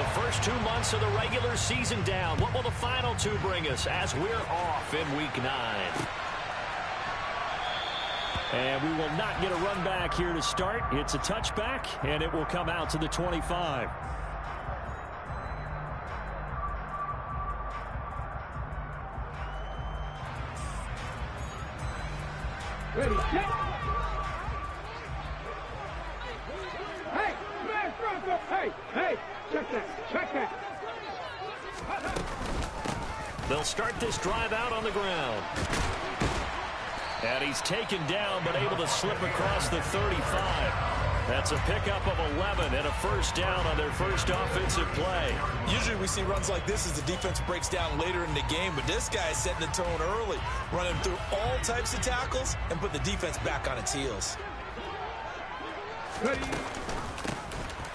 first 2 months of the regular season down. What will the final two bring us as we're off in Week 9? And we will not get a run back here to start. It's a touchback, and it will come out to the 25. Ready, set. Hey, front, hey, check that. They'll start this drive out on the ground. And he's taken down, but able to slip across the 35. That's a pickup of 11 and a first down on their first offensive play. Usually we see runs like this as the defense breaks down later in the game, but this guy is setting the tone early, running through all types of tackles and put the defense back on its heels.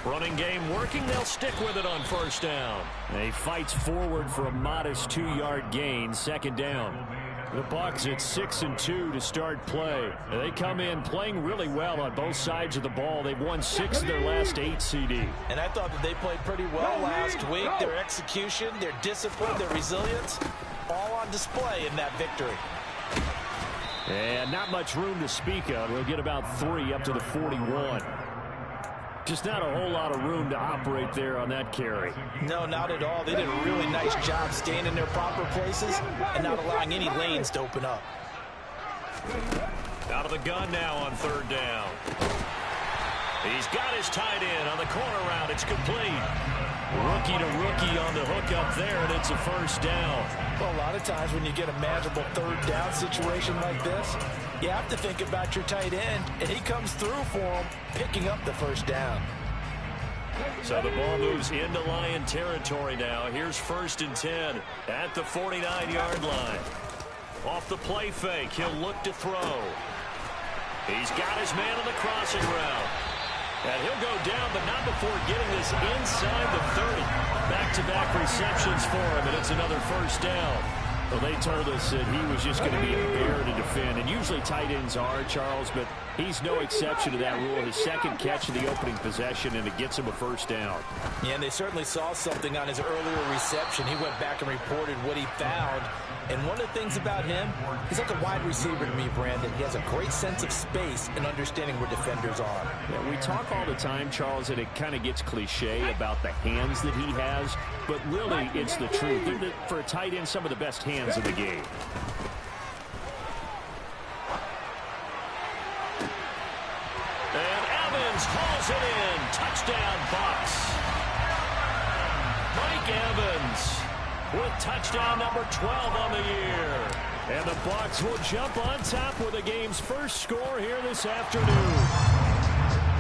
Running game working. They'll stick with it on first down. He fights forward for a modest 2-yard gain, second down. The Bucs at 6-2 to start play. They come in playing really well on both sides of the ball. They've won 6 of their last 8 CD. And I thought that they played pretty well last week. Their execution, their discipline, their resilience, all on display in that victory. And not much room to speak of. We'll get about 3 up to the 41. Just not a whole lot of room to operate there on that carry. No, not at all. They did a really nice job staying in their proper places and not allowing any lanes to open up. Out of the gun now on third down. He's got his tight end on the corner route. It's complete. Rookie to rookie on the hook up there, and it's a first down. Well, a lot of times when you get a manageable third down situation like this, you have to think about your tight end, and he comes through for him, picking up the first down. So the ball moves into Lion territory now. Here's 1st and 10 at the 49-yard line. Off the play fake, he'll look to throw. He's got his man on the crossing route. And he'll go down, but not before getting this inside the 30. Back-to-back receptions for him, and it's another first down. Well, they told us that he was just going to be a bear to defend, and usually tight ends are, Charles, but he's no exception to that rule. His second catch of the opening possession, and it gets him a first down. Yeah, and they certainly saw something on his earlier reception. He went back and reported what he found. And one of the things about him, he's like a wide receiver to me, Brandon. He has a great sense of space and understanding where defenders are. Yeah, we talk all the time, Charles, and it kind of gets cliche about the hands that he has, but really it's the truth. For a tight end, some of the best hands in the game. And Evans hauls it in. Touchdown, Bucs. Mike Evans with touchdown number 12 on the year. And the Bucs will jump on top with the game's first score here this afternoon.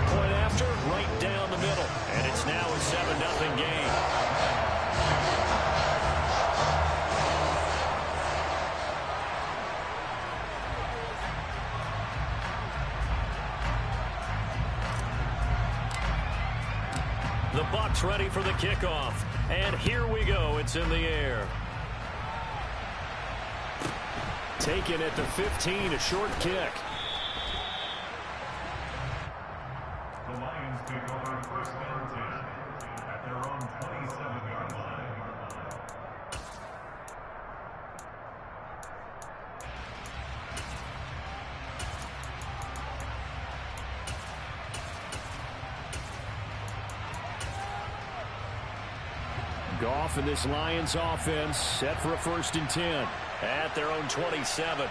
Point after, right down the middle. And it's now a 7-0 game. The Bucs ready for the kickoff. And here we go. It's in the air. Taken at the 15, a short kick. The Lions take over 1st and 10 at their own 27-yard line. Goff and this Lions offense set for a 1st and 10 at their own 27.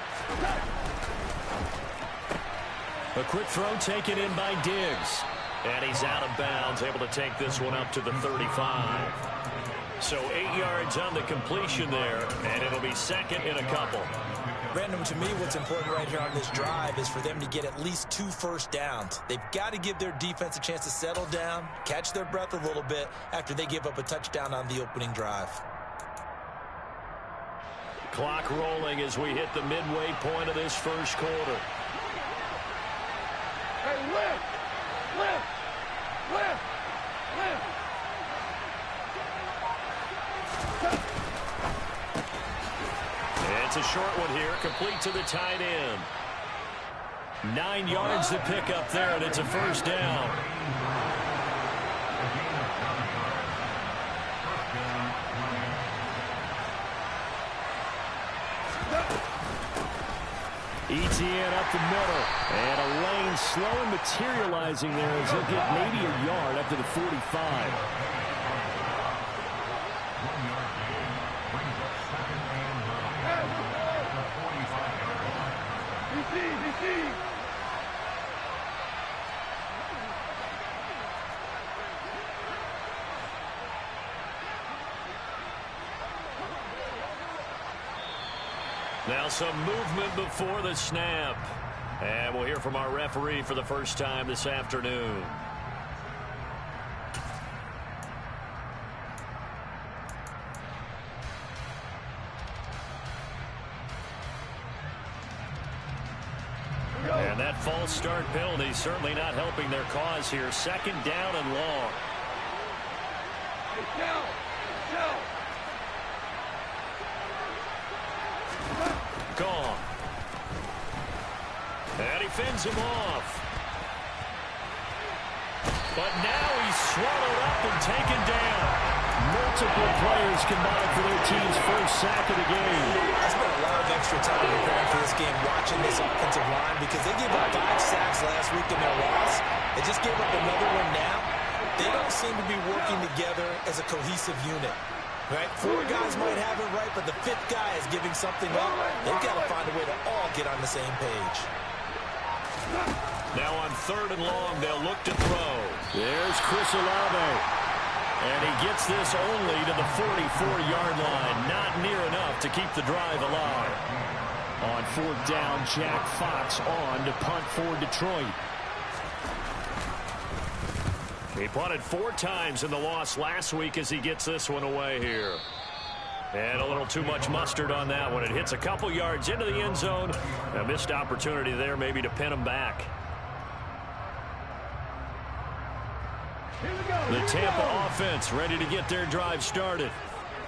A quick throw taken in by Diggs. And he's out of bounds, able to take this one up to the 35. So 8 yards on the completion there, and it'll be 2nd and a couple. Brandon, to me, what's important right here on this drive is for them to get at least 2 first downs. They've got to give their defense a chance to settle down, catch their breath a little bit after they give up a touchdown on the opening drive. Clock rolling as we hit the midway point of this first quarter. Hey, lift! It's a short one here, complete to the tight end. 9 yards to pick up there, and it's a first down. Etienne up the middle. And a lane slow and materializing there as he'll get maybe a yard up to the 45. Now some movement before the snap. And we'll hear from our referee for the first time this afternoon. And that false start penalty certainly not helping their cause here. Second down and long. Gone. And he fends him off. But now he's swallowed up and taken down. Multiple players combined for their team's first sack of the game. I spent a lot of extra time preparing for this game watching this offensive line because they gave up 5 sacks last week in their loss. They just gave up another one now. They don't seem to be working together as a cohesive unit. Right? 4 guys might have it right, but the 5th guy is giving something up. They've got to find a way to all get on the same page. Now on 3rd and long, they'll look to throw. There's Chris Olave. And he gets this only to the 44-yard line. Not near enough to keep the drive alive. On 4th down, Jack Fox on to punt for Detroit. He punted 4 times in the loss last week as he gets this one away here. And a little too much mustard on that one. It hits a couple yards into the end zone. A missed opportunity there maybe to pin him back. The Tampa offense ready to get their drive started.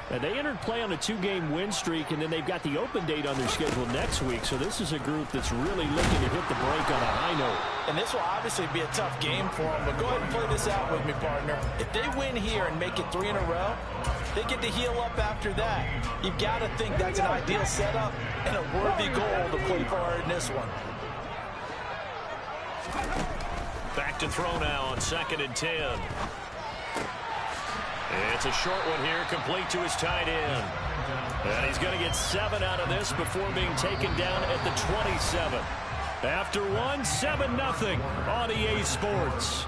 And they entered play on a 2-game win streak, and then they've got the open date on their schedule next week. So this is a group that's really looking to hit the break on a high note. And this will obviously be a tough game for them, but go ahead and play this out with me, partner. If they win here and make it 3 in a row, they get to heal up after that. You've got to think that's an ideal setup and a worthy goal to play for in this one. Back to throw now on 2nd and 10. It's a short one here, complete to his tight end. And he's going to get 7 out of this before being taken down at the 27. After 1, 7-0 on EA Sports.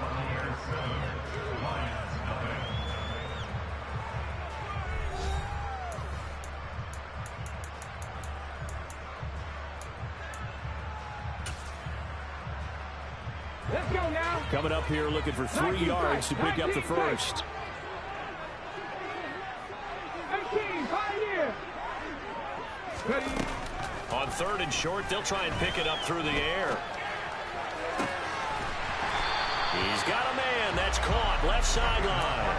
Let's go now. Coming up here looking for 3 yards to pick up the first. On 3rd and short, they'll try and pick it up through the air. He's got a man. That's caught. Left sideline.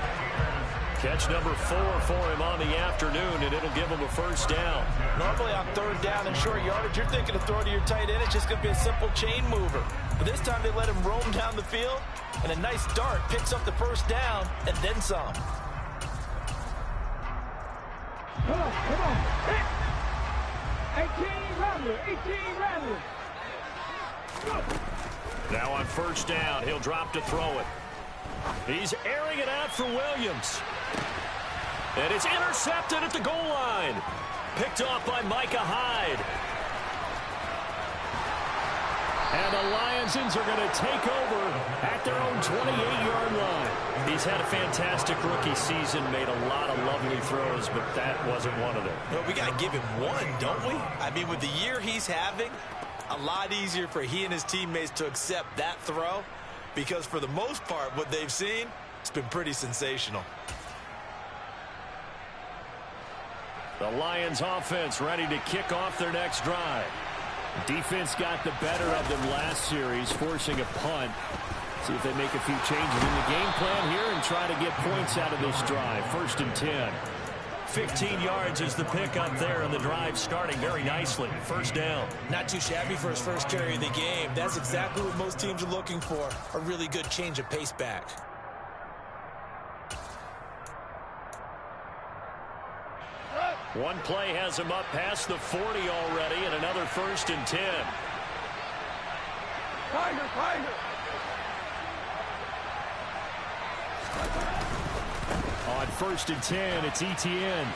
Catch number 4 for him on the afternoon, and it'll give him a first down. Normally on 3rd down and short yardage, you're thinking of throwing to your tight end. It's just going to be a simple chain mover. But this time they let him roam down the field, and a nice dart picks up the first down and then some. Come on. 18 Rattler. Now on 1st down, he'll drop to throw it. He's airing it out for Williams. And it's intercepted at the goal line. Picked off by Micah Hyde. And the Lionsons are going to take over at their own 28-yard line. He's had a fantastic rookie season, made a lot of lovely throws, but that wasn't one of them. Well, we got to give him one, don't we? I mean, with the year he's having, a lot easier for he and his teammates to accept that throw, because for the most part, what they've seen, it's been pretty sensational. The Lions offense ready to kick off their next drive. Defense got the better of them last series, forcing a punt. See if they make a few changes in the game plan here and try to get points out of this drive. 1st and 10. 15 yards is the pickup there, and the drive starting very nicely. First down. Not too shabby for his first carry of the game. That's exactly what most teams are looking for, a really good change of pace back. One play has him up past the 40 already, and another 1st and 10. Tiger, Tiger. On 1st and 10, it's Etienne.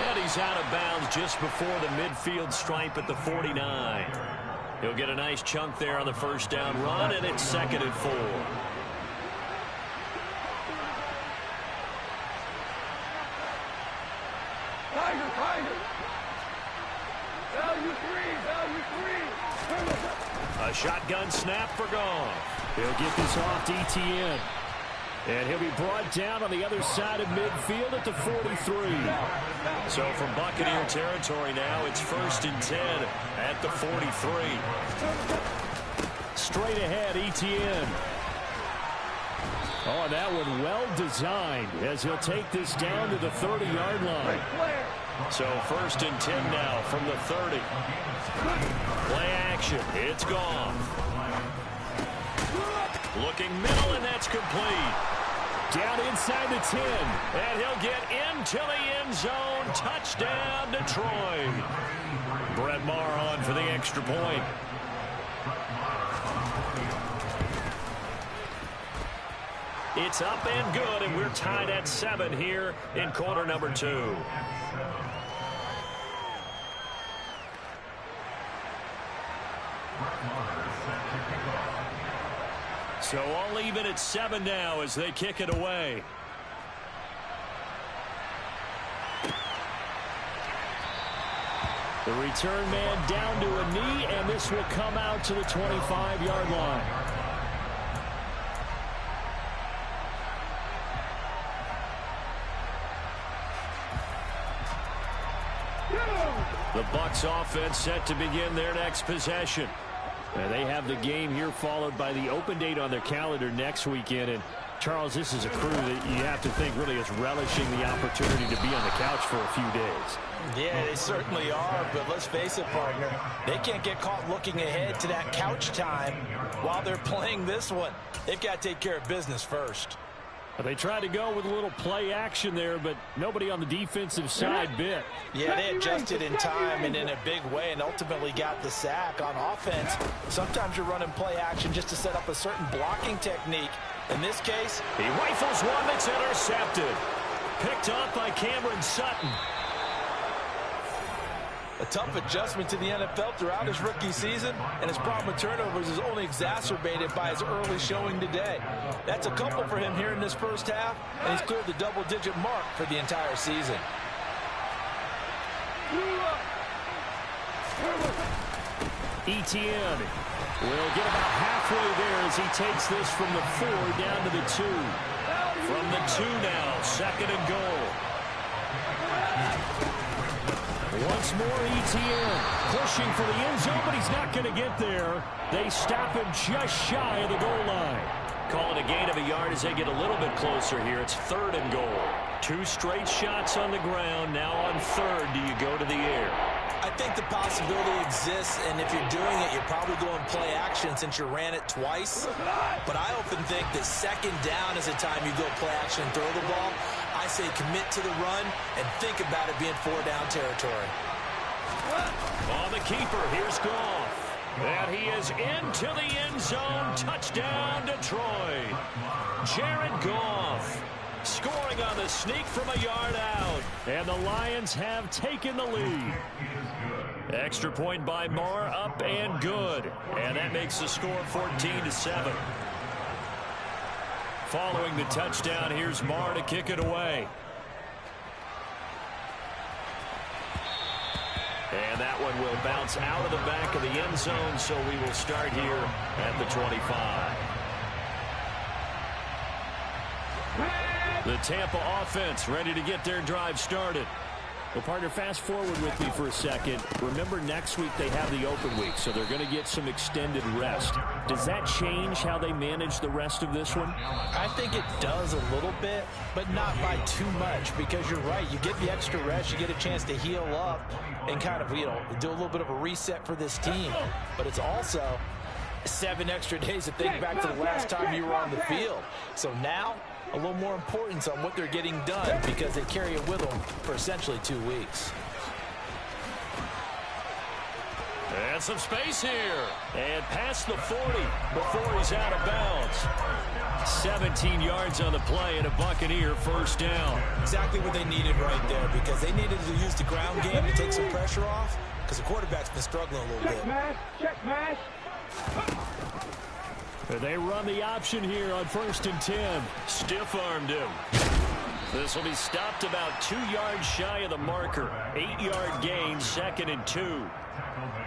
And he's out of bounds just before the midfield stripe at the 49. He'll get a nice chunk there on the first down run, and it's 2nd and 4. Tiger, Tiger. Value 3. A shotgun snap for Goff. He'll get this off to Etienne. And he'll be brought down on the other side of midfield at the 43. So from Buccaneer territory now, it's 1st and 10 at the 43. Straight ahead, Etienne. Oh, that one well designed as he'll take this down to the 30-yard line. So 1st and 10 now from the 30. Play action. It's Goff. Looking middle, and that's complete. Down inside the 10, and he'll get into the end zone. Touchdown, Detroit. Brett Maher on for the extra point. It's up and good, and we're tied at 7 here in quarter number 2. So all even at 7 now as they kick it away. The return man down to a knee, and this will come out to the 25-yard line. The Bucs offense set to begin their next possession. They have the game here followed by the open date on their calendar next weekend. And, Charles, this is a crew that you have to think really is relishing the opportunity to be on the couch for a few days. Yeah, they certainly are, but let's face it, partner. They can't get caught looking ahead to that couch time while they're playing this one. They've got to take care of business first. They tried to go with a little play action there, but nobody on the defensive side bit. Yeah, they adjusted in time and in a big way and ultimately got the sack. On offense, sometimes you're running play action just to set up a certain blocking technique. In this case, he rifles one that's intercepted. Picked up by Cameron Sutton. A tough adjustment to the NFL throughout his rookie season, and his problem with turnovers is only exacerbated by his early showing today. That's a couple for him here in this first half, and he's cleared the double-digit mark for the entire season. Etienne will get about halfway there as he takes this from the 4 down to the 2. From the 2 now, 2nd and goal. Once more, Etienne pushing for the end zone, but he's not going to get there. They stop him just shy of the goal line. Calling a gain of a yard as they get a little bit closer here. It's 3rd and goal. 2 straight shots on the ground. Now on 3rd, do you go to the air? I think the possibility exists, and if you're doing it, you're probably going play action since you ran it twice. But I often think that 2nd down is the time you go play action and throw the ball. I say commit to the run and think about it being 4-down territory. On the keeper, here's Goff. And he is into the end zone. Touchdown, Detroit. Jared Goff scoring on the sneak from a yard out. And the Lions have taken the lead. Extra point by Maher, up and good. And that makes the score 14-7. Following the touchdown, here's Maher to kick it away. And that one will bounce out of the back of the end zone, so we will start here at the 25. The Tampa offense ready to get their drive started. Well, partner, fast forward with me for a second. Remember, next week they have the open week, so they're going to get some extended rest. Does that change how they manage the rest of this one? I think it does a little bit, but not by too much, because you're right. You get the extra rest, you get a chance to heal up and kind of, do a little bit of a reset for this team. But it's also 7 extra days to think back to the last time you were on the field. So now, a little more importance on what they're getting done because they carry it with them for essentially 2 weeks. And some space here. And past the 40 before he's out of bounds. 17 yards on the play and a Buccaneer first down. Exactly what they needed right there, because they needed to use the ground game to take some pressure off, because the quarterback's been struggling a little bit. Check mash. They run the option here on 1st and 10. Stiff-armed him. This will be stopped about 2 yards shy of the marker. 8-yard gain, 2nd and 2.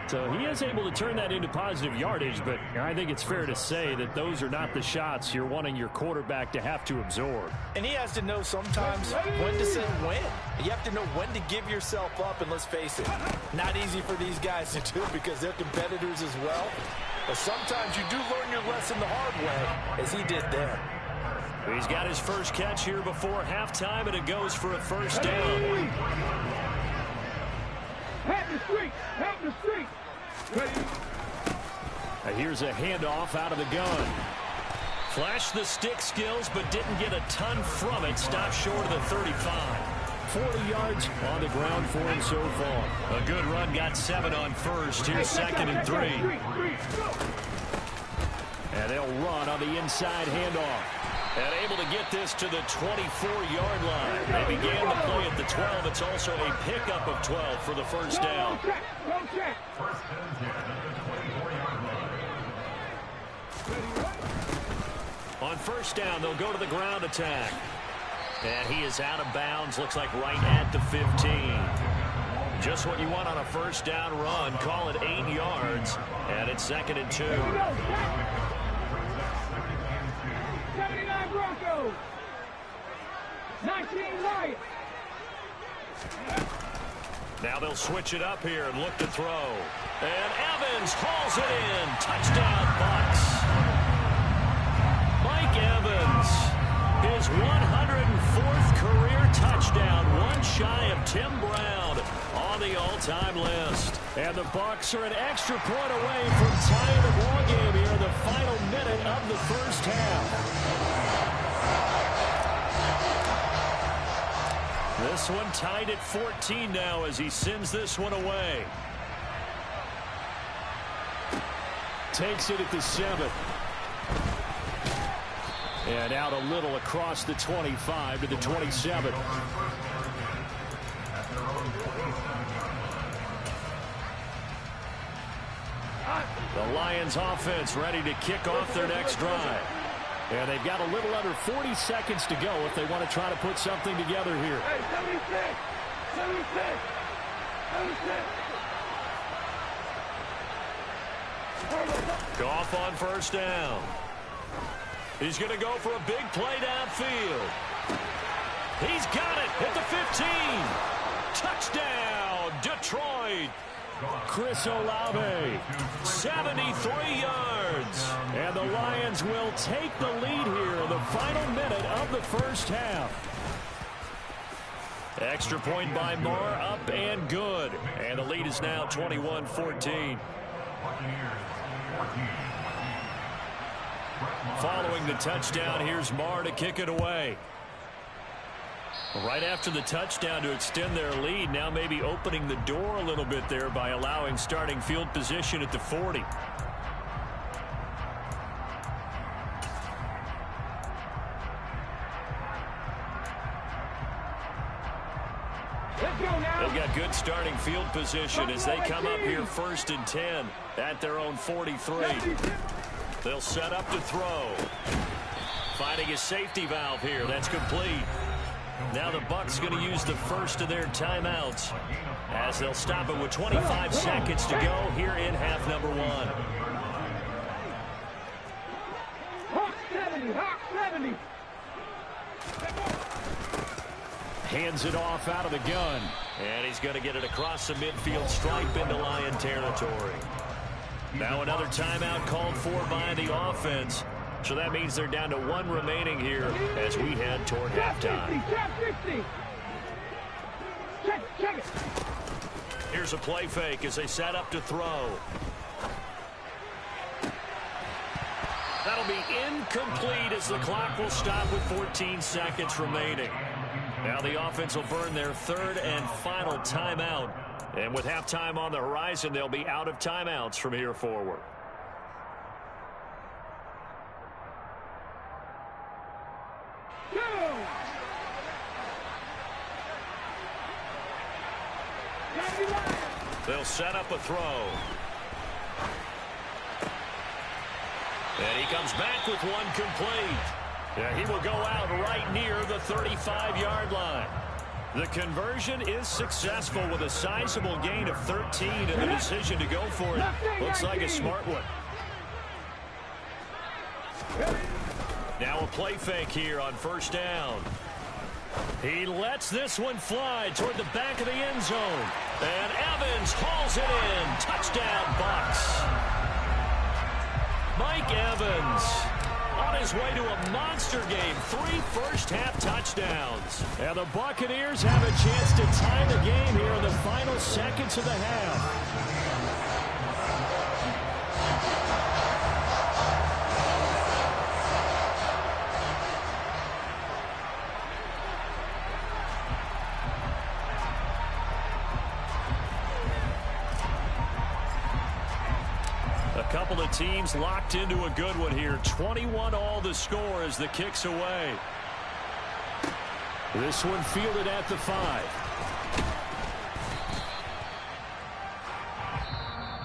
So he is able to turn that into positive yardage, but I think it's fair to say that those are not the shots you're wanting your quarterback to have to absorb. And he has to know sometimes when to say when. You have to know when to give yourself up, and let's face it, not easy for these guys to do because they're competitors as well. But sometimes you do learn your lesson the hard way, as he did there. He's got his first catch here before halftime, and it goes for a first down. Have the streak. Have the streak. Here's a handoff out of the gun. Flashed the stick skills, but didn't get a ton from it. Stopped short of the 35. 40 yards on the ground for him so far. A good run, got 7 on first. Here's 2nd and 3. And they'll run on the inside handoff. And able to get this to the 24-yard line. They began the play at the 12. It's also a pickup of 12 for the first down. On first down, they'll go to the ground attack. And he is out of bounds, looks like right at the 15. Just what you want on a first down run. Call it 8 yards. And it's 2nd and 2. 79 Broncos. 19 Lions. Now they'll switch it up here and look to throw. And Evans hauls it in. Touchdown, Bucs. Mike Evans, his 104th career touchdown, one shy of Tim Brown on the all-time list. And the Bucs are an extra point away from tying the ball game here in the final minute of the first half. This one tied at 14 now as he sends this one away. Takes it at the 7. And out a little across the 25 to the 27. The Lions offense ready to kick off their next drive. And they've got a little under 40 seconds to go if they want to try to put something together here. Hey, 76. 76. 76. Goff on first down. He's going to go for a big play downfield. He's got it at the 15. Touchdown, Detroit. Chris Olave, 73 yards. And the Lions will take the lead here in the final minute of the first half. Extra point by Moore, up and good. And the lead is now 21-14. Following the touchdown, here's Moore to kick it away. Right after the touchdown to extend their lead, now maybe opening the door a little bit there by allowing starting field position at the 40. They've got good starting field position as they come up here 1st and 10 at their own 43. They'll set up to throw. Finding a safety valve here. That's complete. Now the Bucs going to use the first of their timeouts as they'll stop it with 25 seconds to go here in half number 1. Hawk 70. Hawk 70. Hands it off out of the gun. And he's going to get it across the midfield stripe into Lion territory. Now another timeout called for by the offense. So that means they're down to 1 remaining here as we head toward halftime. Check it. Here's a play fake as they set up to throw. That'll be incomplete as the clock will stop with 14 seconds remaining. Now the offense will burn their 3rd and final timeout And with halftime on the horizon, they'll be out of timeouts from here forward. They'll set up a throw. And he comes back with one complete. Yeah, he will go out right near the 35-yard line. The conversion is successful with a sizable gain of 13, and the decision to go for it looks like a smart one. Now a play fake here on first down. He lets this one fly toward the back of the end zone. And Evans hauls it in. Touchdown, Bucs. Mike Evans on his way to a monster game. 3 first-half touchdowns. And the Buccaneers have a chance to tie the game here in the final seconds of the half. Couple of teams locked into a good one here. 21 all the score as the kick's away. This one fielded at the 5.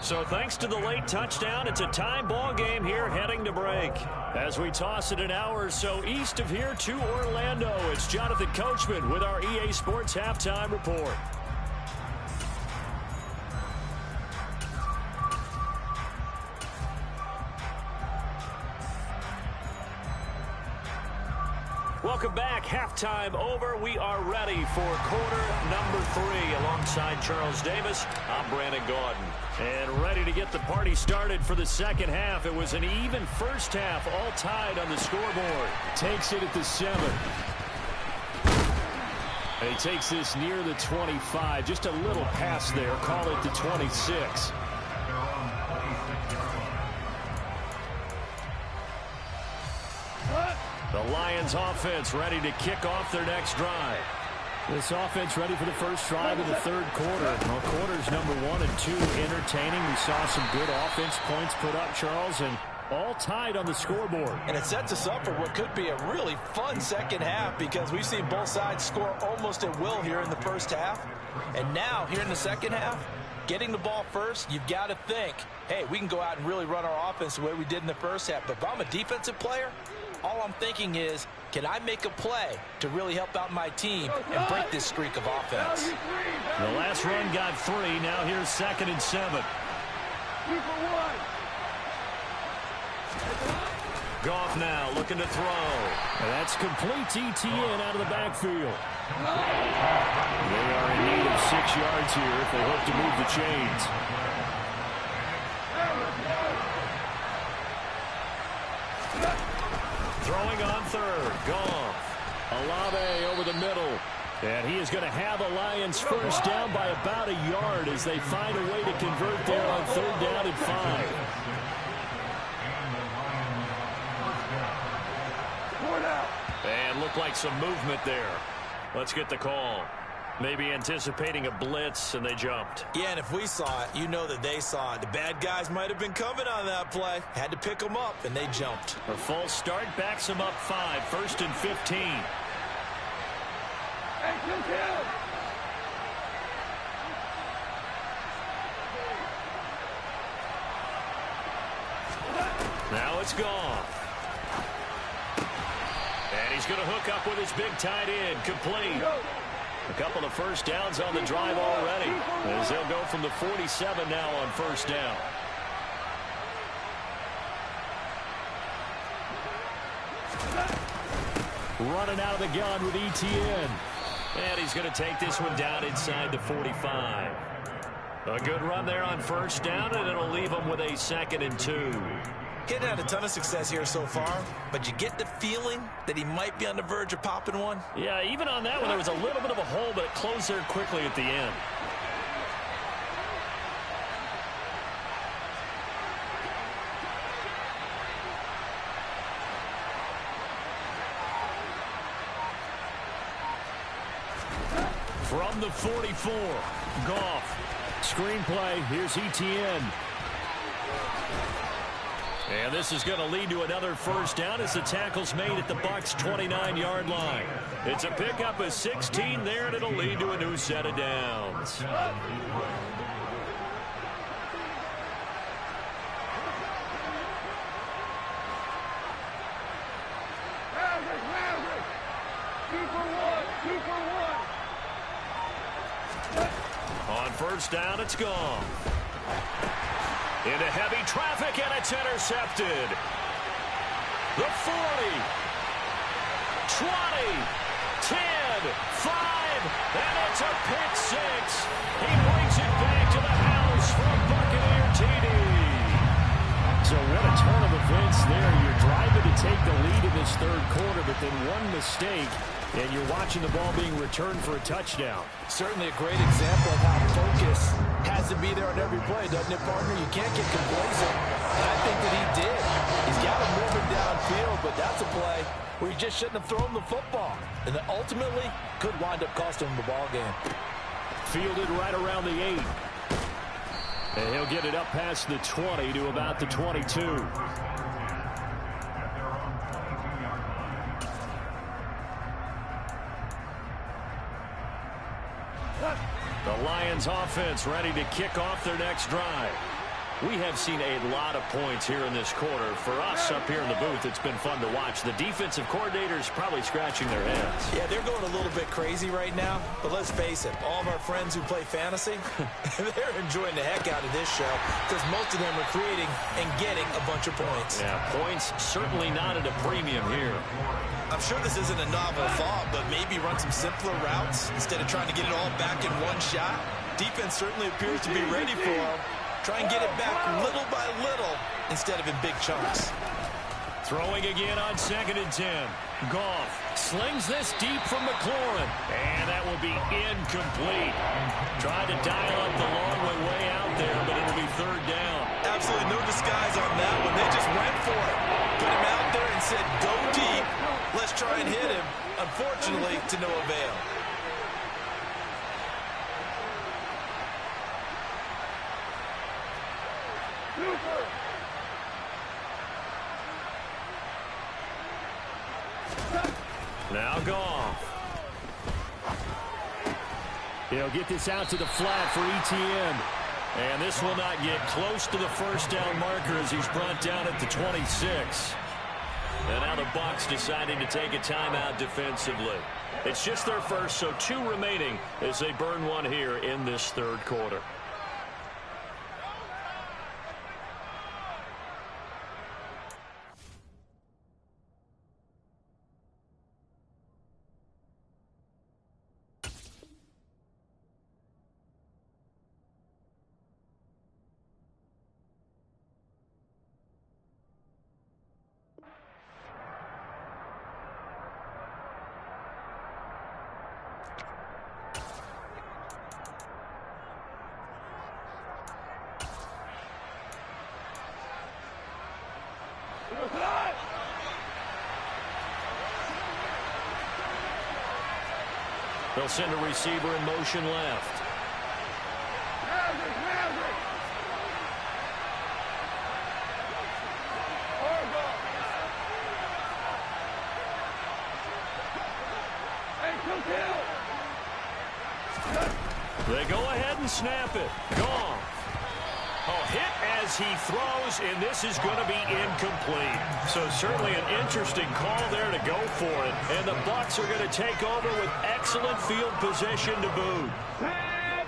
So thanks to the late touchdown, it's a time ball game here heading to break. As we toss it an hour or so east of here to Orlando, it's Jonathan Coachman with our EA Sports Halftime Report. Welcome back. Halftime over. We are ready for quarter number 3. Alongside Charles Davis, I'm Brandon Gaudin. And ready to get the party started for the second half. It was an even first half, all tied on the scoreboard. Takes it at the 7. And he takes this near the 25. Just a little pass there. Call it the 26. The Lions offense ready to kick off their next drive. This offense ready for the first drive of the third quarter. Well, quarters number 1 and 2 entertaining. We saw some good offense points put up, Charles, and all tied on the scoreboard. And it sets us up for what could be a really fun second half because we've seen both sides score almost at will here in the first half. And now, here in the second half, getting the ball first, you've got to think, hey, we can go out and really run our offense the way we did in the first half. But if I'm a defensive player, all I'm thinking is, can I make a play to really help out my team and break this streak of offense? The last run got 3. Now here's 2nd and 7. Goff now looking to throw. And that's complete ETN out of the backfield. They are in need of 6 yards here if they hope to move the chains. Throwing on third. Goff. Olave over the middle. And he is going to have a Lions first down by about a yard as they find a way to convert there on 3rd down and 5. And looked like some movement there. Let's get the call. Maybe anticipating a blitz, and they jumped. Yeah, and if we saw it, you know that they saw it. The bad guys might have been coming on that play. Had to pick them up, and they jumped. A false start backs them up 5. 1st and 15. Now it's gone. And he's going to hook up with his big tight end. Complete. A couple of first downs on the drive already, as they'll go from the 47 now on first down. Running out of the gun with ETN. And he's going to take this one down inside the 45. A good run there on first down, and it'll leave him with a 2nd and 2. He hadn't had a ton of success here so far, but you get the feeling that he might be on the verge of popping one. Yeah, even on that one, there was a little bit of a hole, but it closed there quickly at the end. From the 44, Goff. Screenplay, here's Etienne. And this is going to lead to another first down as the tackle's made at the Bucs' 29-yard line. It's a pickup of 16 there, and it'll lead to a new set of downs. On first down, it's gone. Into heavy traffic, and it's intercepted. The 40, 20, 10, 5, and it's a pick six. He brings it back to the house for a Buccaneer TD. So what a turn of events there. You're driving to take the lead in this third quarter, but then one mistake, and you're watching the ball being returned for a touchdown. Certainly a great example of how focus has to be there on every play, doesn't it, partner? You can't get complacent, and I think that he did. He's got him moving downfield, but that's a play where he just shouldn't have thrown the football, and that ultimately could wind up costing him the ball game. Fielded right around the 8. And he'll get it up past the 20 to about the 22. The Lions offense ready to kick off their next drive. We have seen a lot of points here in this quarter. For us up here in the booth, it's been fun to watch. The defensive coordinators probably scratching their heads. Yeah, they're going a little bit crazy right now, but let's face it, all of our friends who play fantasy, they're enjoying the heck out of this show because most of them are creating and getting a bunch of points. Yeah, points certainly not at a premium here. I'm sure this isn't a novel thought, but maybe run some simpler routes instead of trying to get it all back in one shot. Defense certainly appears to be ready for them. Try and get it back little by little instead of in big chunks. Throwing again on 2nd and 10. Goff slings this deep from McLaurin. And that will be incomplete. Tried to dial up the long way out there, but it'll be third down. Absolutely no disguise on that one. They just went for it. Put him out there and said, go deep. Let's try and hit him. Unfortunately, to no avail. Now Goff. He'll get this out to the flat for Etienne. And this will not get close to the first down marker as he's brought down at the 26. And now the Bucs deciding to take a timeout defensively. It's just their first, so 2 remaining as they burn one here in this third quarter. They'll send a receiver in motion left. They go ahead and snap it. Gone. Oh, hit as he throws, and this is going to be incomplete. So certainly an interesting call there to go for it. And the Bucs are going to take over with excellent field position to boot. Back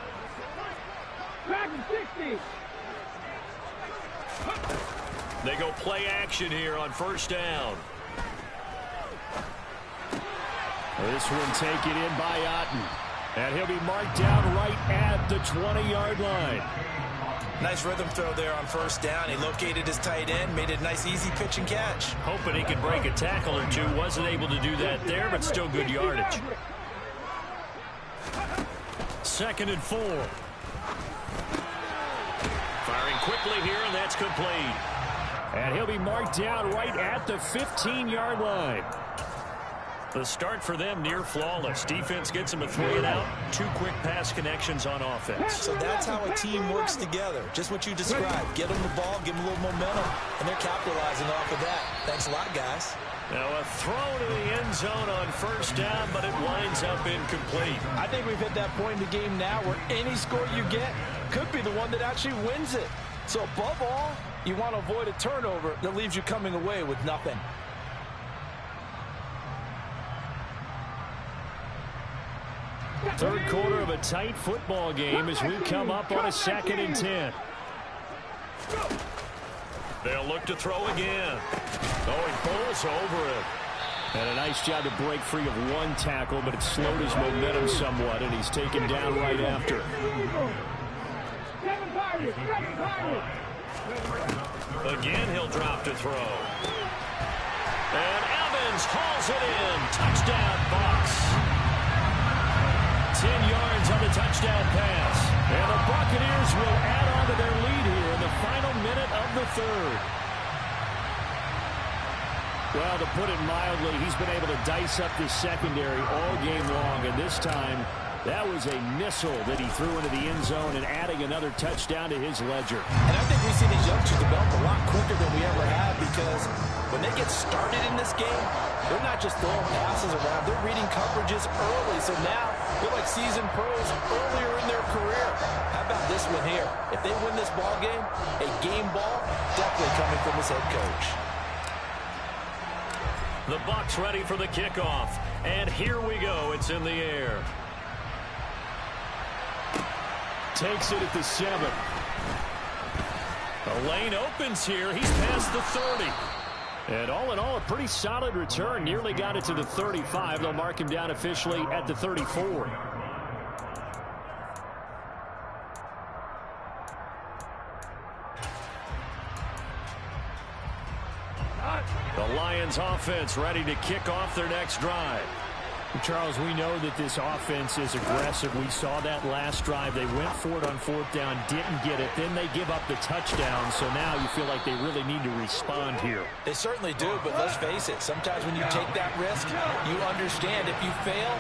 to 60. They go play action here on first down. This one taken in by Otten. And he'll be marked down right at the 20-yard line. Nice rhythm throw there on first down. He located his tight end, made it a nice, easy pitch and catch. Hoping he could break a tackle or two. Wasn't able to do that there, but still good yardage. 2nd and 4. Firing quickly here, and that's complete. And he'll be marked down right at the 15-yard line. The start for them near flawless. Defense gets them a 3 and out. 2 quick pass connections on offense. So that's how a team works together. Just what you described. Get them the ball, give them a little momentum, and they're capitalizing off of that. Thanks a lot, guys. Now a throw to the end zone on first down, but it winds up incomplete. I think we've hit that point in the game now where any score you get could be the one that actually wins it. So above all, you want to avoid a turnover that leaves you coming away with nothing. Third quarter of a tight football game as we come up on a 2nd and 10. They'll look to throw again. Oh, he pulls over it. And a nice job to break free of one tackle, but it slowed his momentum somewhat, and he's taken down right after. Again, he'll drop to throw. And Evans hauls it in. Touchdown, Bucs. 10 yards on the touchdown pass. And the Buccaneers will add on to their lead here in the final minute of the 3rd. Well, to put it mildly, he's been able to dice up this secondary all game long. And this time, that was a missile that he threw into the end zone and adding another touchdown to his ledger. And I think we see these youngsters develop a lot quicker than we ever have, because when they get started in this game, they're not just throwing passes around. They're reading coverages early. So now they're like seasoned pros earlier in their career. How about this one here? If they win this ball game, a game ball definitely coming from his head coach. The Bucs ready for the kickoff. And here we go. It's in the air. Takes it at the 7. The lane opens here. He's past the 30. And all in all, a pretty solid return. Nearly got it to the 35. They'll mark him down officially at the 34. The Lions offense ready to kick off their next drive. Charles, we know that this offense is aggressive. We saw that last drive. They went for it on 4th down, didn't get it. Then they give up the touchdown. So now you feel like they really need to respond here. They certainly do, but let's face it. Sometimes when you take that risk, you understand if you fail,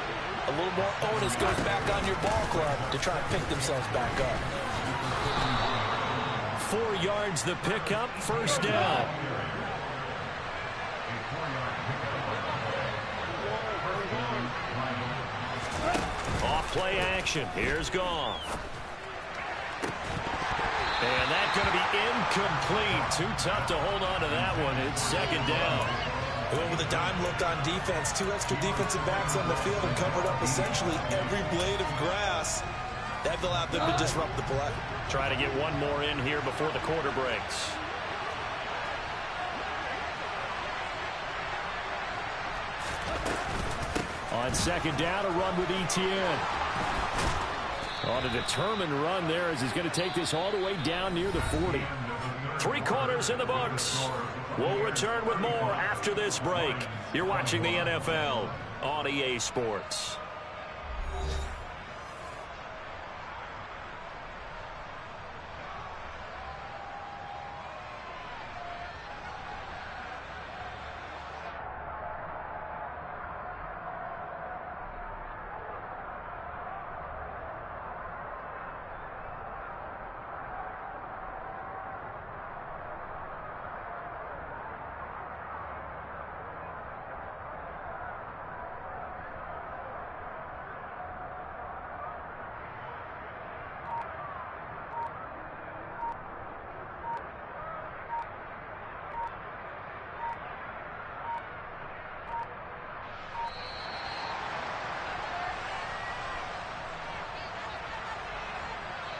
a little more onus goes back on your ball club to try and pick themselves back up. 4 yards the pickup, first down. Off-play action. Here's Goff. And that's going to be incomplete. Too tough to hold on to that one. It's 2nd down. They went with a dime look on defense. 2 extra defensive backs on the field and covered up essentially every blade of grass. That allowed them to disrupt the play. Try to get one more in here before the quarter breaks. On 2nd down, a run with Etienne. On a determined run there as he's going to take this all the way down near the 40. 3 quarters in the books. We'll return with more after this break. You're watching the NFL on EA Sports.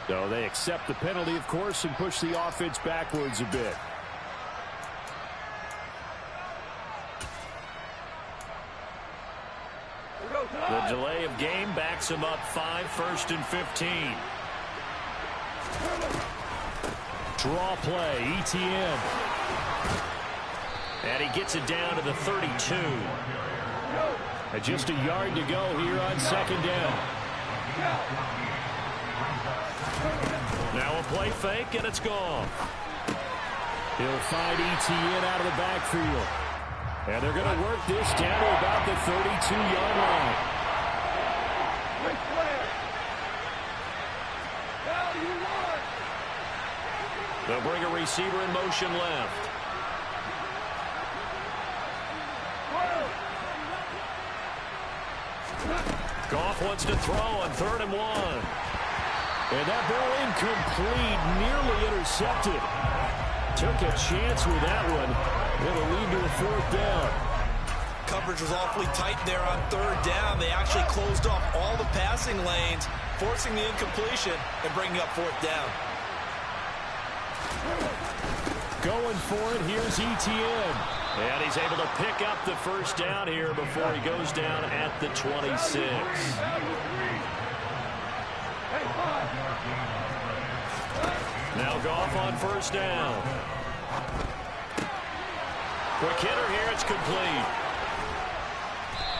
So they accept the penalty, of course, and push the offense backwards a bit. The delay of game backs him up 5, 1st and 15. Draw play, Etienne. And he gets it down to the 32. And just a yard to go here on 2nd down. Now a play fake, and it's gone. He'll find Etienne out of the backfield. And they're going to work this down to about the 32-yard line. They'll bring a receiver in motion left. Goff wants to throw on 3rd and 1. And that ball incomplete, nearly intercepted. Took a chance with that one. It'll lead to a 4th down. Coverage was awfully tight there on 3rd down. They actually closed off all the passing lanes, forcing the incompletion and bringing up 4th down. Going for it, here's Etienne. And he's able to pick up the 1st down here before he goes down at the 26. Now Goff on 1st down. Quick hitter here, it's complete.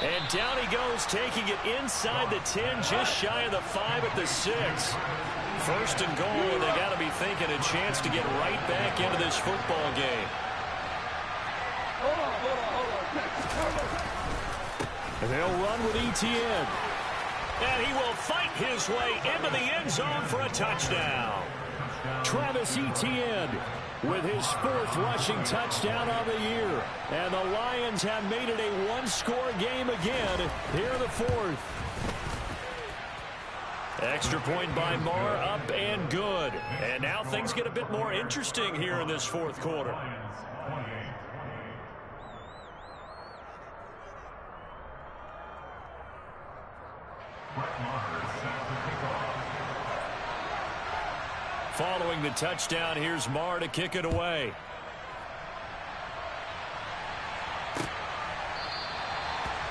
And down he goes, taking it inside the 10, just shy of the 5 at the 6. 1st and goal, they got to be thinking a chance to get right back into this football game. And they'll run with Etienne. And he will fight his way into the end zone for a touchdown. Travis Etienne with his 4th rushing touchdown of the year. And the Lions have made it a one-score game again here in the 4th. Extra point by Marr, up and good. And now things get a bit more interesting here in this 4th quarter. Following the touchdown, here's Marr to kick it away.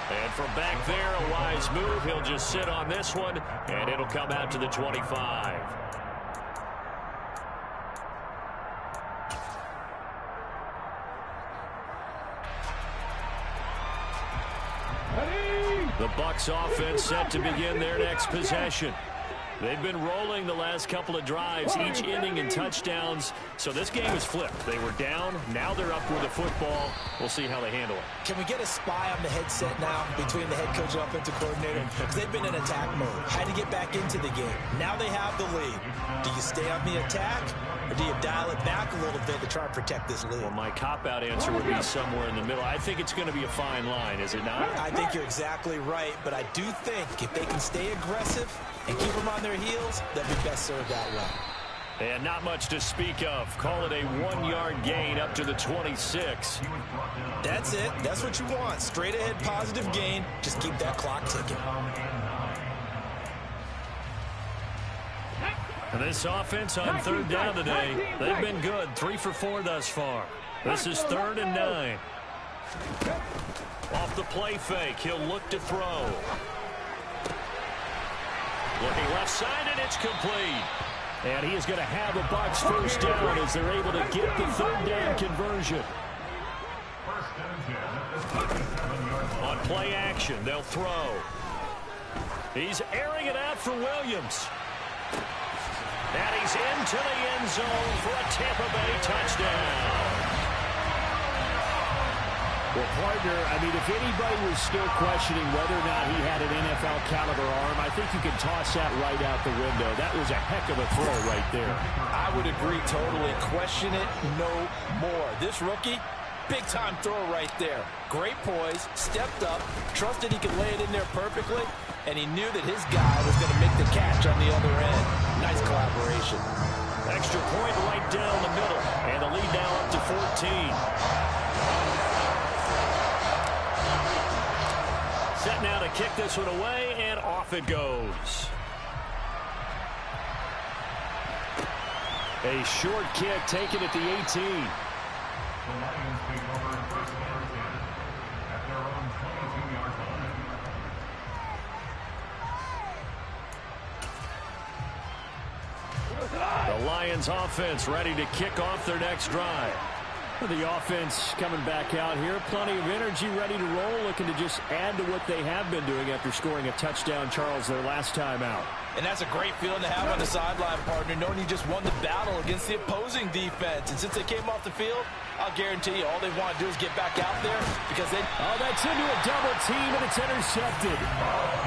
And from back there, a wise move. He'll just sit on this one, and it'll come out to the 25. The Bucs offense set to begin their next possession. They've been rolling the last couple of drives, each inning in touchdowns. So this game is flipped. They were down. Now they're up with the football. We'll see how they handle it. Can we get a spy on the headset now between the head coach and offensive coordinator? Because they've been in attack mode. Had to get back into the game. Now they have the lead. Do you stay on the attack, or do you dial it back a little bit to try and protect this lead? Well, my cop-out answer would be somewhere in the middle. I think it's going to be a fine line, is it not? I think you're exactly right, but I do think if they can stay aggressive and keep them on their heels, they'll be best served that way. And not much to speak of. Call it a 1-yard gain up to the 26. That's it. That's what you want. Straight ahead positive gain. Just keep that clock ticking. And this offense on 3rd down today, they've been good. 3 for 4 thus far. This is 3rd and 9. Off the play fake, he'll look to throw. Looking left side, and it's complete. And he is going to have a Bucs 1st down as they're able to get the 3rd down conversion. On play action, they'll throw. He's airing it out for Williams. And he's into the end zone for a Tampa Bay touchdown. Well, partner, I mean, if anybody was still questioning whether or not he had an NFL caliber arm, I think you can toss that right out the window. That was a heck of a throw right there. I would agree totally. Question it no more. This rookie, big-time throw right there. Great poise, stepped up, trusted he could lay it in there perfectly, and he knew that his guy was going to make the catch on the other end. Nice collaboration. Extra point right down the middle, and the lead now up to 14. Set now to kick this one away, and off it goes. A short kick taken at the 18. The Lions take over 1st and 10 at their own 22-yard line. The Lions offense ready to kick off their next drive. The offense coming back out here. Plenty of energy, ready to roll, looking to just add to what they have been doing after scoring a touchdown, Charles, their last time out. And that's a great feeling to have on the sideline, partner, knowing you just won the battle against the opposing defense. And since they came off the field, I'll guarantee you all they want to do is get back out there because they... Oh, that's into a double team, and it's intercepted.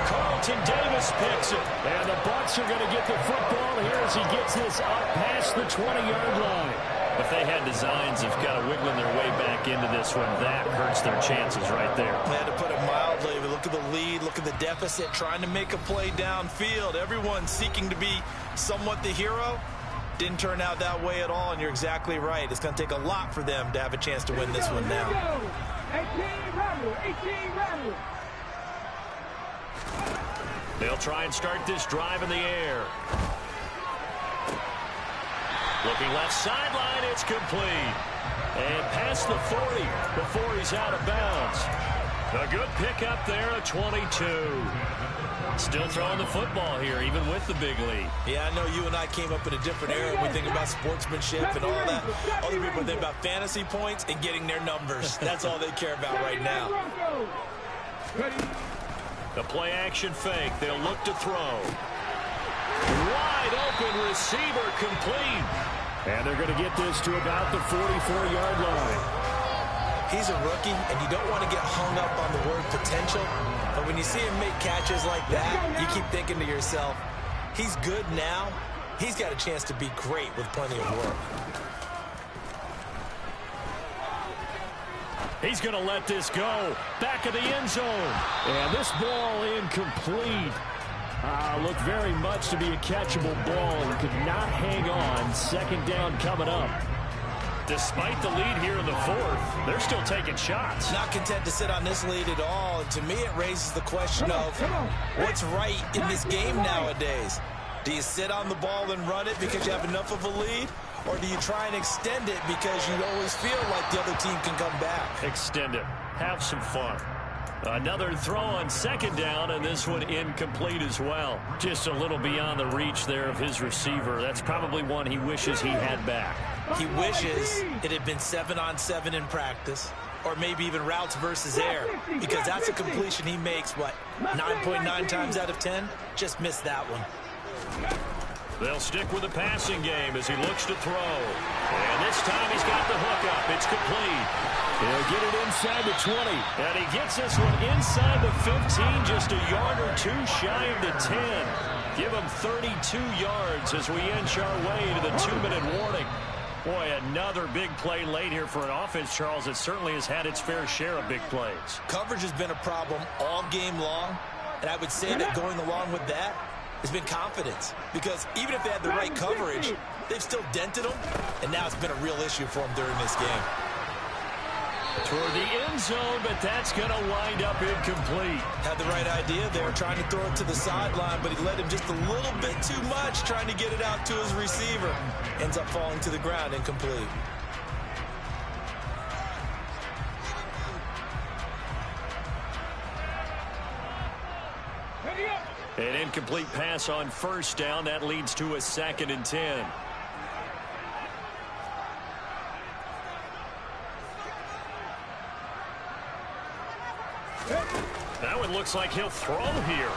Carlton Davis picks it. And the Bucs are going to get the football here as he gets this up past the 20-yard line. If they had designs of kind of wiggling their way back into this one, that hurts their chances right there. They had to put it mildly, but look at the lead, look at the deficit, trying to make a play downfield. Everyone seeking to be somewhat the hero. Didn't turn out that way at all, and you're exactly right. It's going to take a lot for them to have a chance to win this one now. 18 rattle. They'll try and start this drive in the air. Looking left sideline, it's complete. And past the 40 before he's out of bounds. A good pickup there, a 22. Still throwing the football here, even with the big lead. Yeah, I know you and I came up in a different era. We think about sportsmanship and all that. Other people think about fantasy points and getting their numbers. That's all they care about right now. The play action fake. They'll look to throw. Wide open receiver complete. And they're going to get this to about the 44-yard line. He's a rookie, and you don't want to get hung up on the word potential. But when you see him make catches like that, you keep thinking to yourself, he's good now. He's got a chance to be great with plenty of work. He's going to let this go. Back of the end zone. And this ball incomplete. Looked very much to be a catchable ball and could not hang on. Second down coming up. Despite the lead here in the fourth, they're still taking shots. Not content to sit on this lead at all. And to me, it raises the question of what's right in this game nowadays. Do you sit on the ball and run it because you have enough of a lead? Or do you try and extend it because you always feel like the other team can come back? Extend it. Have some fun. Another throw on second down, and this one incomplete as well. Just a little beyond the reach there of his receiver. That's probably one he wishes he had back. He wishes it had been 7-on-7 in practice, or maybe even routes versus air, because that's a completion he makes, 9.9 times out of 10? Just missed that one. They'll stick with the passing game as he looks to throw. And this time he's got the hook up. It's complete. He'll get it inside the 20. And he gets this one inside the 15, just a yard or two shy of the 10. Give him 32 yards as we inch our way to the 2-minute warning. Boy, another big play late here for an offense, Charles, that certainly has had its fair share of big plays. Coverage has been a problem all game long, and I would say that going along with that has been confidence, because even if they had the right coverage, they've still dented them, and now it's been a real issue for them during this game. Toward the end zone, but that's going to wind up incomplete. Had the right idea there, trying to throw it to the sideline, but he led him just a little bit too much, trying to get it out to his receiver. Ends up falling to the ground, incomplete. An incomplete pass on first down. That leads to a 2nd and 10. That one looks like he'll throw here.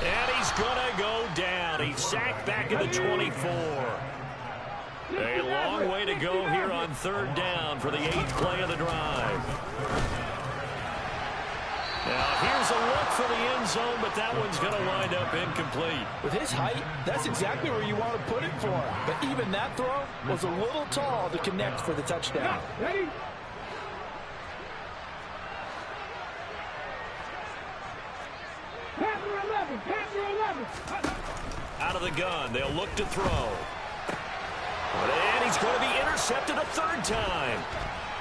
And he's going to go down. He's sacked back at the 24. A long way to go here on 3rd down for the 8th play of the drive. Now, here's a look for the end zone, but that one's going to wind up incomplete. With his height, that's exactly where you want to put it for him. But even that throw was a little tall to connect for the touchdown. Ready? Out of the gun, they'll look to throw. And he's going to be intercepted a 3rd time.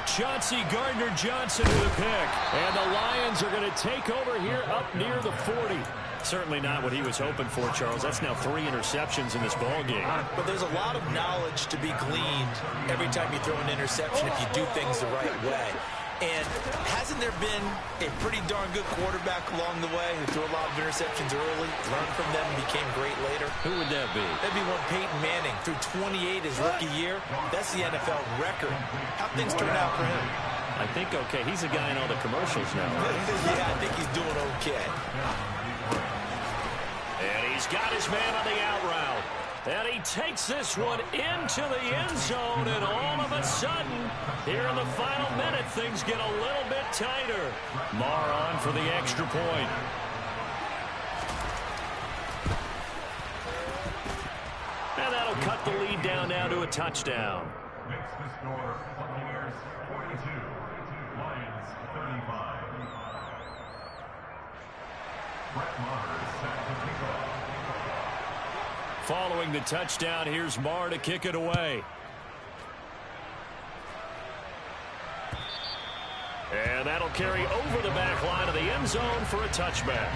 Chauncey Gardner-Johnson with a pick. And the Lions are going to take over here up near the 40. Certainly not what he was hoping for, Charles. That's now 3 interceptions in this ball game. But there's a lot of knowledge to be gleaned every time you throw an interception if you do things the right way. And hasn't there been a pretty darn good quarterback along the way who threw a lot of interceptions early, learned from them, and became great later? Who would that be? That'd be one Peyton Manning. Threw 28 his rookie year. That's the NFL record. How'd things turn out for him? I think okay. He's a guy in all the commercials now, right? Yeah, I think he's doing okay. And he's He's got his man on the out route. And he takes this one into the end zone, and all of a sudden, here in the final minute, things get a little bit tighter. Marr on for the extra point. And that'll cut the lead down now to a touchdown. Makes the score Buccaneers 42, Lions 35. Brett Maher is set to kick off. Following the touchdown, here's Marr to kick it away. And that'll carry over the back line of the end zone for a touchback.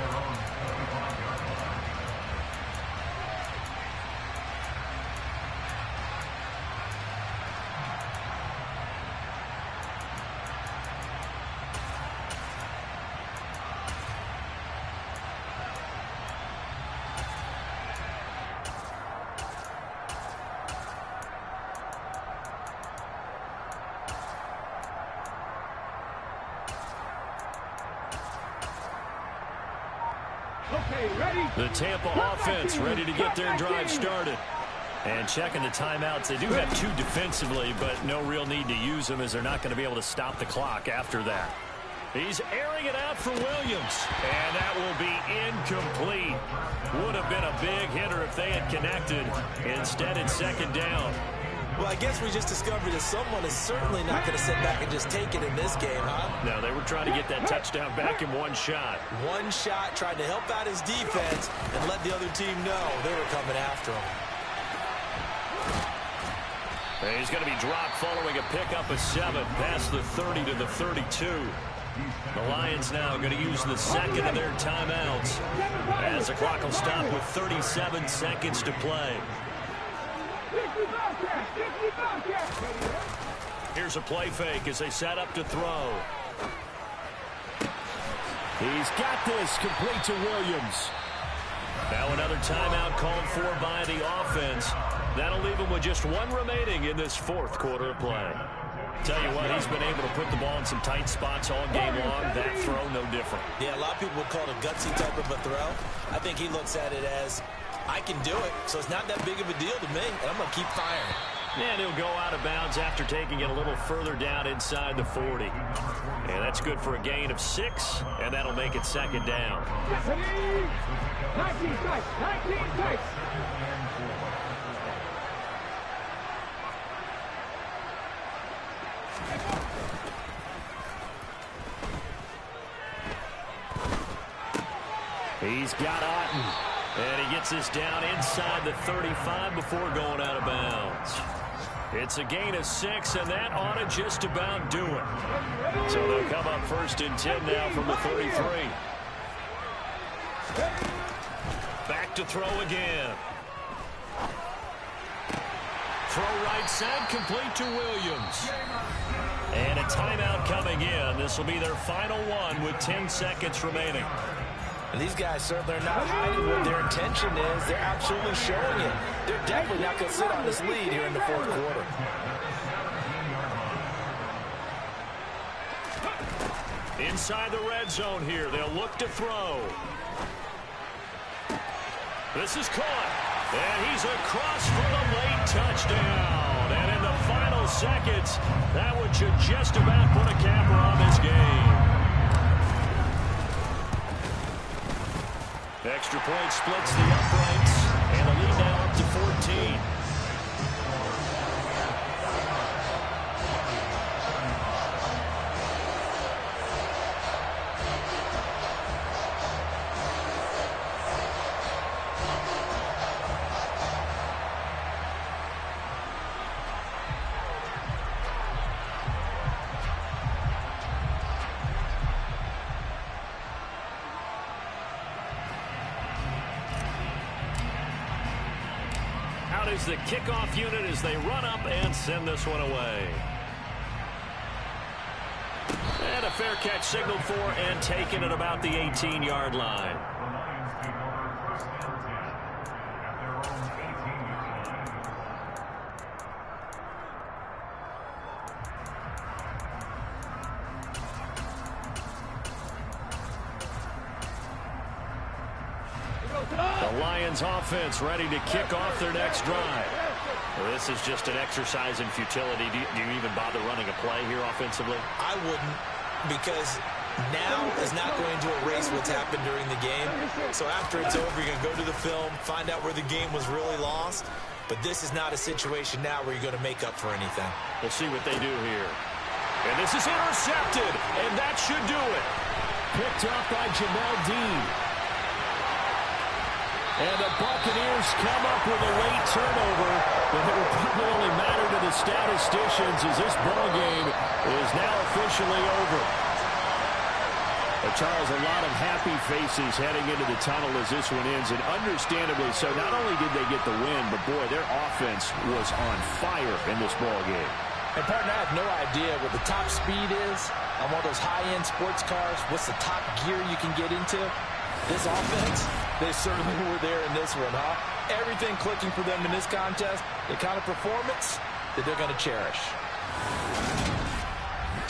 The Tampa offense ready to get their drive started. And checking the timeouts. They do have two defensively, but no real need to use them as they're not going to be able to stop the clock after that. He's airing it out for Williams. And that will be incomplete. Would have been a big hitter if they had connected. Instead, it's second down. Well, I guess we just discovered that someone is certainly not going to sit back and just take it in this game, huh? No, they were trying to get that touchdown back in one shot. One shot, tried to help out his defense and let the other team know they were coming after him. And he's going to be dropped following a pickup of 7 past the 30 to the 32. The Lions now going to use the second of their timeouts as the clock will stop with 37 seconds to play. Here's a play fake as they set up to throw. He's got this, complete to Williams. Now another timeout called for by the offense. That'll leave him with just one remaining in this fourth quarter of play. Tell you what, he's been able to put the ball in some tight spots all game long. That throw, no different. Yeah, a lot of people would call it a gutsy type of a throw. I think he looks at it as, I can do it, so it's not that big of a deal to me, and I'm going to keep firing. And he'll go out of bounds after taking it a little further down inside the 40. And that's good for a gain of 6, and that'll make it second down. 19 strikes, 19 strikes. He's got Otten. And he gets this down inside the 35 before going out of bounds. It's a gain of 6, and that ought to just about do it. So they'll come up first and 10 now from the 33. Back to throw again. Throw right side, complete to Williams. And a timeout coming in. This will be their final one with 10 seconds remaining. And these guys certainly are not hiding what their intention is. They're absolutely showing it. They're definitely not going to sit on this lead here in the fourth quarter. Inside the red zone here. They'll look to throw. This is caught. And he's across for the late touchdown. And in the final seconds, that one should just about put a capper on this game. Extra point splits the uprights, and the lead now up to 14. Is the kickoff unit as they run up and send this one away. And a fair catch signaled for and taken at about the 18-yard line. The Lions take over first and 10 at their own 18-yard line. The Lions offense ready to kick off their next drive. Well, this is just an exercise in futility. Do you even bother running a play here offensively? I wouldn't, because now is not going to erase what's happened during the game. So after it's over, you're going to go to the film, find out where the game was really lost. But this is not a situation now where you're going to make up for anything. We'll see what they do here. And this is intercepted, and that should do it. Picked up by Jamel Dean. And the Buccaneers come up with a late turnover, but it will probably only matter to the statisticians as this ball game is now officially over. But Charles, a lot of happy faces heading into the tunnel as this one ends, and understandably so. Not only did they get the win, but boy, their offense was on fire in this ball game. And partner, I have no idea what the top speed is on one of those high-end sports cars. What's the top gear you can get into? This offense, they certainly were there in this one, huh? Everything clicking for them in this contest, the kind of performance that they're going to cherish.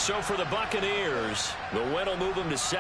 So for the Buccaneers, the win will move them to 7.